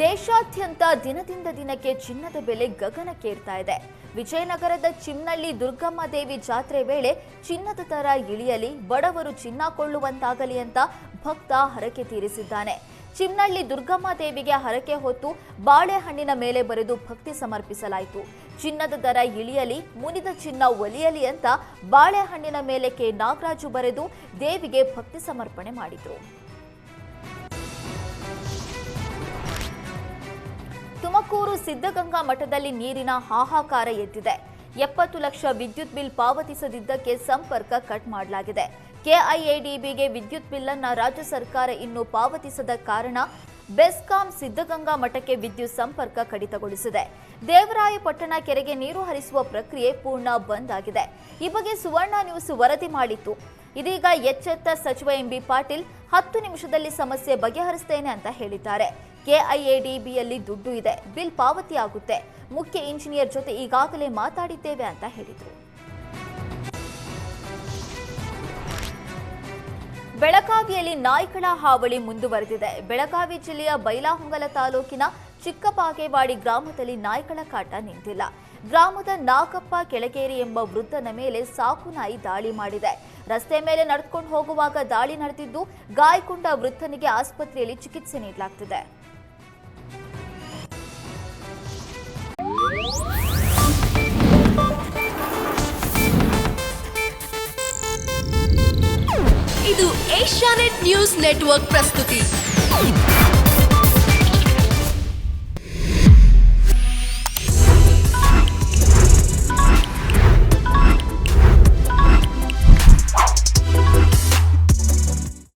ದೇಶಾದ್ಯಂತ ದಿನದಿಂದ ದಿನಕ್ಕೆ ಚಿನ್ನದ ಬೆಲೆ ಗಗನಕ್ಕೇರ್ತಾ ಇದೆ. ವಿಜಯನಗರದ ಚಿಮ್ನಳ್ಳಿ ದುರ್ಗಮ್ಮ ದೇವಿ ಜಾತ್ರೆ ವೇಳೆ ಚಿನ್ನದ ದರ ಇಳಿಯಲಿ, ಬಡವರು ಚಿನ್ನ ಕೊಳ್ಳುವಂತಾಗಲಿ ಅಂತ ಭಕ್ತ ಹರಕೆ ತೀರಿಸಿದ್ದಾನೆ. ಚಿಮ್ನಳ್ಳಿ ದುರ್ಗಮ್ಮ ದೇವಿಗೆ ಹರಕೆ ಹೊತ್ತು ಬಾಳೆಹಣ್ಣಿನ ಮೇಲೆ ಬರೆದು ಭಕ್ತಿ ಸಮರ್ಪಿಸಲಾಯಿತು. ಚಿನ್ನದ ದರ ಇಳಿಯಲಿ, ಮುನಿದ ಚಿನ್ನ ಒಲಿಯಲಿ ಅಂತ ಬಾಳೆಹಣ್ಣಿನ ಮೇಲೆ ಕೆ ನಾಗರಾಜು ಬರೆದು ದೇವಿಗೆ ಭಕ್ತಿ ಸಮರ್ಪಣೆ ಮಾಡಿದರು. ತುಮಕೂರು ಸಿದ್ಧಗಂಗಾ ಮಠದಲ್ಲಿ ನೀರಿನ ಹಾಹಾಕಾರ ಎದ್ದಿದೆ. 70 ಲಕ್ಷ ವಿದ್ಯುತ್ ಬಿಲ್ ಪಾವತಿಸದಿದ್ದಕ್ಕೆ ಸಂಪರ್ಕ ಕಟ್ ಮಾಡಲಾಗಿದೆ. ಕೆಐಎಡಿಬಿಗೆ ವಿದ್ಯುತ್ ಬಿಲ್ ಅನ್ನು ರಾಜ್ಯ ಸರ್ಕಾರ ಇನ್ನೂ ಪಾವತಿಸದ ಕಾರಣ ಬೆಸ್ಕಾಂ ಸಿದ್ಧಗಂಗಾ ಮಠಕ್ಕೆ ವಿದ್ಯುತ್ ಸಂಪರ್ಕ ಕಡಿತಗೊಳಿಸಿದೆ. ದೇವರಾಯಪಟ್ಟಣ ಕೆರೆಗೆ ನೀರು ಹರಿಸುವ ಪ್ರಕ್ರಿಯೆ ಪೂರ್ಣ ಬಂದ್ ಆಗಿದೆ. ಈ ಬಗ್ಗೆ ಸುವರ್ಣ ನ್ಯೂಸ್ ವರದಿ ಮಾಡಿತ್ತು. ಇದೀಗ ಎಚ್ಚೆತ್ತ ಸಚಿವ ಎಂಬಿ ಪಾಟೀಲ್ 10 ನಿಮಿಷದಲ್ಲಿ ಸಮಸ್ಯೆ ಬಗೆಹರಿಸುತ್ತೇನೆ ಅಂತ ಹೇಳಿದ್ದಾರೆ. ಕೆಐಎಡಿಬಿಯಲ್ಲಿ ದುಡ್ಡು ಇದೆ, ಬಿಲ್ ಪಾವತಿಯಾಗುತ್ತೆ, ಮುಖ್ಯ ಇಂಜಿನಿಯರ್ ಜೊತೆ ಈಗಾಗಲೇ ಮಾತಾಡಿದ್ದೇವೆ ಅಂತ ಹೇಳಿದರು. ಬೆಳಗಾವಿಯಲ್ಲಿ ನಾಯಿಗಳ ಹಾವಳಿ ಮುಂದುವರೆದಿದೆ. ಬೆಳಗಾವಿ ಜಿಲ್ಲೆಯ ಬೈಲಹೊಂಗಲ ತಾಲೂಕಿನ ಚಿಕ್ಕಪಾಗೇವಾಡಿ ಗ್ರಾಮದಲ್ಲಿ ನಾಯಿಗಳ ಕಾಟ ನಿಂತಿಲ್ಲ. ಗ್ರಾಮದ ನಾಗಪ್ಪ ಕೆಳಗೇರಿ ಎಂಬ ವೃದ್ಧನ ಮೇಲೆ ಸಾಕು ನಾಯಿ ದಾಳಿ ಮಾಡಿದೆ. ರಸ್ತೆ ಮೇಲೆ ನಡೆದುಕೊಂಡು ಹೋಗುವಾಗ ದಾಳಿ ನಡೆದಿದ್ದು, ಗಾಯಗೊಂಡ ವೃದ್ಧನಿಗೆ ಆಸ್ಪತ್ರೆಯಲ್ಲಿ ಚಿಕಿತ್ಸೆ ನೀಡಲಾಗುತ್ತಿದೆ. ಇದು ಏಷ್ಯಾನೆಟ್ ನ್ಯೂಸ್ ನೆಟ್ವರ್ಕ್ ಪ್ರಸ್ತುತಿ.